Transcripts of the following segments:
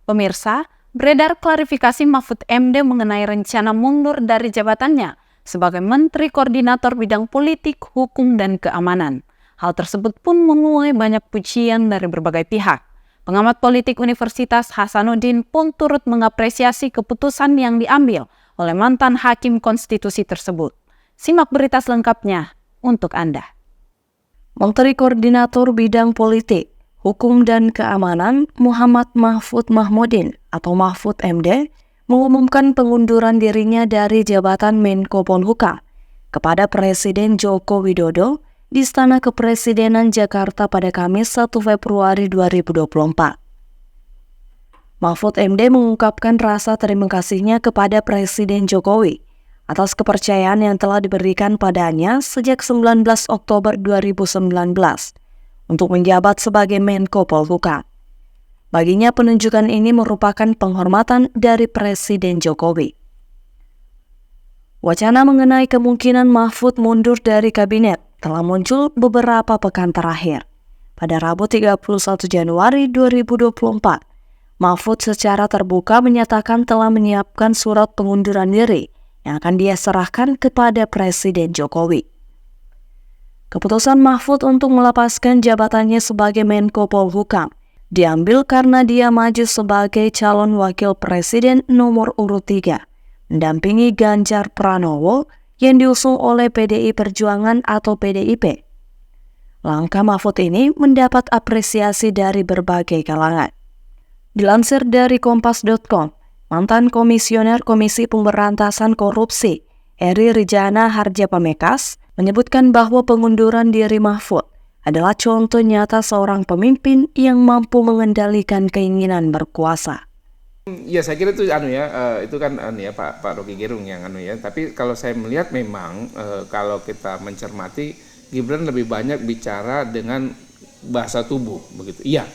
Pemirsa, beredar klarifikasi Mahfud MD mengenai rencana mundur dari jabatannya sebagai Menteri Koordinator Bidang Politik, Hukum, dan Keamanan. Hal tersebut pun menuai banyak pujian dari berbagai pihak. Pengamat politik Universitas Hasanuddin pun turut mengapresiasi keputusan yang diambil oleh mantan Hakim Konstitusi tersebut. Simak berita selengkapnya untuk Anda. Menteri Koordinator Bidang Politik, Hukum dan Keamanan Muhammad Mahfud Mahmudin atau Mahfud MD mengumumkan pengunduran dirinya dari jabatan Menko Polhukam kepada Presiden Joko Widodo di Istana Kepresidenan Jakarta pada Kamis 1 Februari 2024. Mahfud MD mengungkapkan rasa terima kasihnya kepada Presiden Jokowi atas kepercayaan yang telah diberikan padanya sejak 19 Oktober 2019 untuk menjabat sebagai Menko Polhukam. Baginya penunjukan ini merupakan penghormatan dari Presiden Jokowi. Wacana mengenai kemungkinan Mahfud mundur dari kabinet telah muncul beberapa pekan terakhir. Pada Rabu 31 Januari 2024, Mahfud secara terbuka menyatakan telah menyiapkan surat pengunduran diri yang akan dia serahkan kepada Presiden Jokowi. Keputusan Mahfud untuk melepaskan jabatannya sebagai Menko Polhukam diambil karena dia maju sebagai calon wakil presiden nomor urut 3, mendampingi Ganjar Pranowo yang diusung oleh PDI Perjuangan atau PDIP. Langkah Mahfud ini mendapat apresiasi dari berbagai kalangan. Dilansir dari Kompas.com, mantan Komisioner Komisi Pemberantasan Korupsi, Eri Rijana Harjapamekas, menyebutkan bahwa pengunduran diri Mahfud adalah contoh nyata seorang pemimpin yang mampu mengendalikan keinginan berkuasa. Ya saya kira itu itu kan Pak Rocky Gerung yang Tapi kalau saya melihat memang kalau kita mencermati Gibran lebih banyak bicara dengan bahasa tubuh begitu. Iya.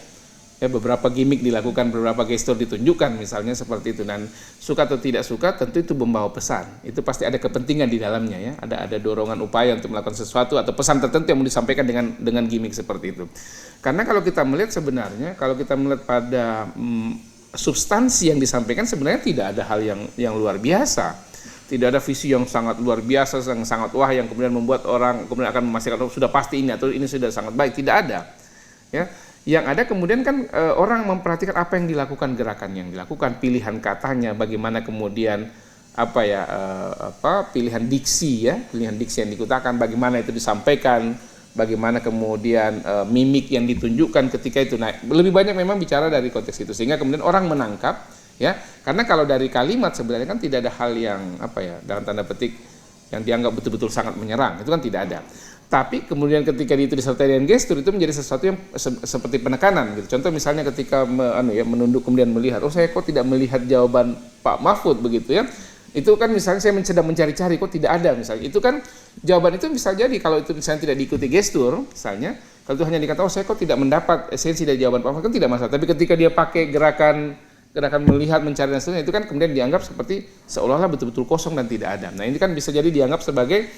Ya, beberapa gimmick dilakukan, beberapa gestur ditunjukkan misalnya seperti itu, dan suka atau tidak suka tentu itu membawa pesan. Itu pasti ada kepentingan di dalamnya ya, ada dorongan upaya untuk melakukan sesuatu atau pesan tertentu yang mau disampaikan dengan gimmick seperti itu. Karena kalau kita melihat sebenarnya, kalau kita melihat pada substansi yang disampaikan sebenarnya tidak ada hal yang luar biasa. Tidak ada visi yang sangat luar biasa, yang sangat wah yang kemudian membuat orang kemudian akan memastikan sudah pasti ini atau ini sudah sangat baik. Tidak ada. Ya. Yang ada kemudian kan orang memperhatikan apa yang dilakukan, gerakan yang dilakukan, pilihan katanya, bagaimana kemudian pilihan diksi yang dikutakan, bagaimana itu disampaikan, bagaimana kemudian mimik yang ditunjukkan ketika itu. Nah, lebih banyak memang bicara dari konteks itu sehingga kemudian orang menangkap ya, karena kalau dari kalimat sebenarnya kan tidak ada hal yang dalam tanda petik yang dianggap betul-betul sangat menyerang, itu kan tidak ada. Tapi kemudian ketika itu disertai dengan gestur itu menjadi sesuatu yang seperti penekanan gitu. Contoh misalnya ketika menunduk kemudian melihat, saya kok tidak melihat jawaban Pak Mahfud begitu ya. Itu kan misalnya saya sedang mencari-cari kok tidak ada misalnya. Itu kan jawaban itu bisa jadi kalau itu misalnya tidak diikuti gestur misalnya, kalau itu hanya dikatakan saya kok tidak mendapat esensi dari jawaban Pak Mahfud kan tidak masalah. Tapi ketika dia pakai gerakan melihat, mencari dan seterusnya, itu kan kemudian dianggap seperti seolah-olah betul-betul kosong dan tidak ada. Nah, ini kan bisa jadi dianggap sebagai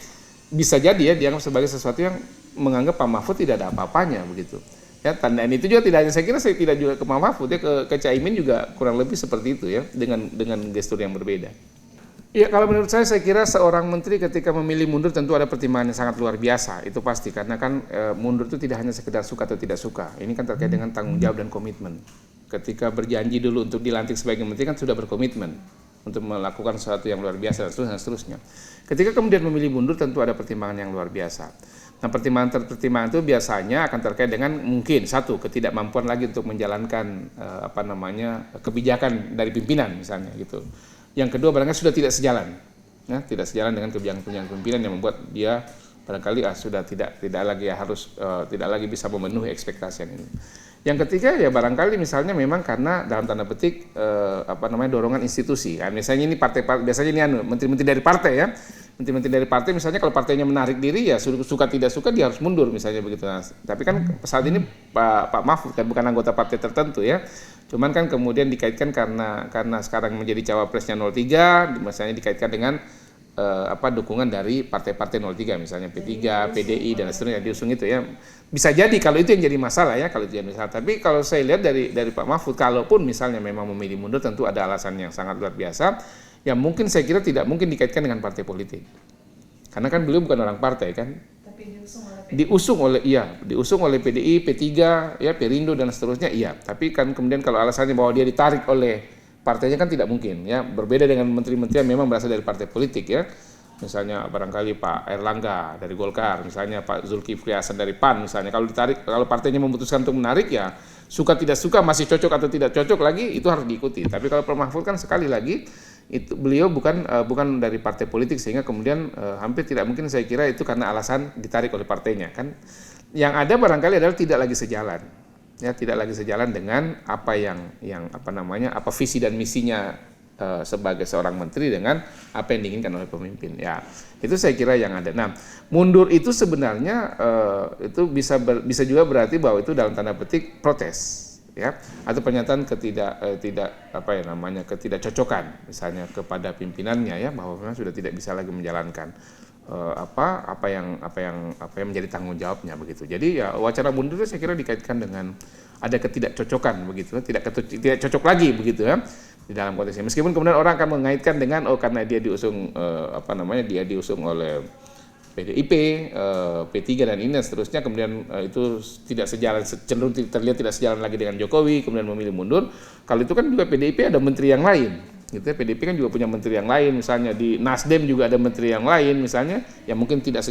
dianggap sebagai sesuatu yang menganggap Pak Mahfud tidak ada apa-apanya begitu. Ya, dan itu juga tidak hanya saya kira saya tidak juga ke Pak Mahfud ya, ke Caimin juga kurang lebih seperti itu ya, dengan gestur yang berbeda. Ya, kalau menurut saya kira seorang menteri ketika memilih mundur tentu ada pertimbangan yang sangat luar biasa, itu pasti karena kan mundur itu tidak hanya sekedar suka atau tidak suka. Ini kan terkait dengan tanggung jawab dan komitmen. Ketika berjanji dulu untuk dilantik sebagai menteri kan sudah berkomitmen untuk melakukan sesuatu yang luar biasa dan seterusnya. Ketika kemudian memilih mundur tentu ada pertimbangan yang luar biasa. Nah, pertimbangan itu biasanya akan terkait dengan mungkin satu ketidakmampuan lagi untuk menjalankan kebijakan dari pimpinan misalnya gitu. Yang kedua barangkali sudah tidak sejalan, ya, tidak sejalan dengan kebijakan pimpinan yang membuat dia barangkali sudah tidak lagi bisa memenuhi ekspektasi ini. Yang ketiga ya barangkali misalnya memang karena dalam tanda petik dorongan institusi. Nah, misalnya ini biasanya ini menteri-menteri dari partai ya. Menteri-menteri dari partai misalnya kalau partainya menarik diri ya suka tidak suka dia harus mundur misalnya begitu. Nah, tapi kan saat ini Pak Mahfud kan bukan anggota partai tertentu ya. Cuman kan kemudian dikaitkan karena sekarang menjadi cawapresnya 03, misalnya dikaitkan dengan dukungan dari partai-partai 03 misalnya P3, PDI dan seterusnya diusung itu ya. Bisa jadi kalau itu yang jadi masalah ya, kalau itu yang masalah. Tapi kalau saya lihat dari Pak Mahfud, kalaupun misalnya memang memilih mundur, tentu ada alasan yang sangat luar biasa. Yang mungkin saya kira tidak mungkin dikaitkan dengan partai politik. Karena kan beliau bukan orang partai kan. Tapi diusung oleh PDI, P3, ya Perindo dan seterusnya iya. Tapi kan kemudian kalau alasannya bahwa dia ditarik oleh partainya kan tidak mungkin ya. Berbeda dengan menteri-menteri yang memang berasal dari partai politik ya. Misalnya barangkali Pak Erlangga dari Golkar, misalnya Pak Zulkifli Hasan dari PAN misalnya. Kalau partainya memutuskan untuk menarik ya suka tidak suka, masih cocok atau tidak cocok lagi itu harus diikuti. Tapi kalau Pak Mahfud kan sekali lagi itu beliau bukan dari partai politik, sehingga kemudian hampir tidak mungkin saya kira itu karena alasan ditarik oleh partainya kan. Yang ada barangkali adalah tidak lagi sejalan. Ya, tidak lagi sejalan dengan apa apa visi dan misinya sebagai seorang menteri dengan apa yang diinginkan oleh pemimpin. Ya, itu saya kira yang ada. Nah, mundur itu sebenarnya itu bisa juga berarti bahwa itu dalam tanda petik protes, ya, atau pernyataan ketidakcocokan misalnya kepada pimpinannya ya, bahwa memang sudah tidak bisa lagi menjalankan apa yang menjadi tanggung jawabnya begitu. Jadi ya wacana mundur itu saya kira dikaitkan dengan ada ketidakcocokan begitu, tidak cocok lagi begitu ya di dalam konteks ini. Meskipun kemudian orang akan mengaitkan dengan karena dia diusung dia diusung oleh PDIP, P3 dan ini dan seterusnya, kemudian itu tidak sejalan, cenderung terlihat tidak sejalan lagi dengan Jokowi, kemudian memilih mundur. Kalau itu kan juga PDIP ada menteri yang lain, gitu ya. PDIP kan juga punya menteri yang lain, misalnya di Nasdem juga ada menteri yang lain, misalnya yang mungkin tidak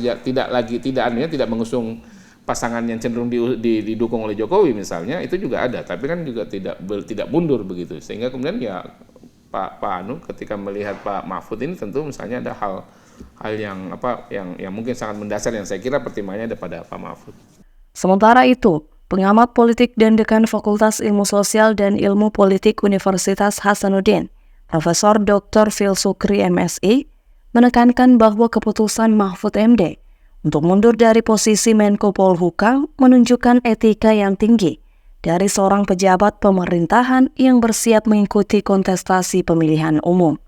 mengusung pasangan yang cenderung didukung oleh Jokowi misalnya, itu juga ada, tapi kan juga tidak mundur begitu. Sehingga kemudian ya Pak Anu ketika melihat Pak Mahfud ini tentu misalnya ada hal yang mungkin sangat mendasar yang saya kira pertimbangannya ada pada Pak Mahfud. Sementara itu, pengamat politik dan dekan Fakultas Ilmu Sosial dan Ilmu Politik Universitas Hasanuddin, Profesor Dr. Phil Sukri MSI, menekankan bahwa keputusan Mahfud MD untuk mundur dari posisi Menko Polhukam menunjukkan etika yang tinggi dari seorang pejabat pemerintahan yang bersiap mengikuti kontestasi pemilihan umum.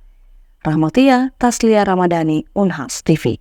Rahmatia Taslia Ramadhani, Unhas TV.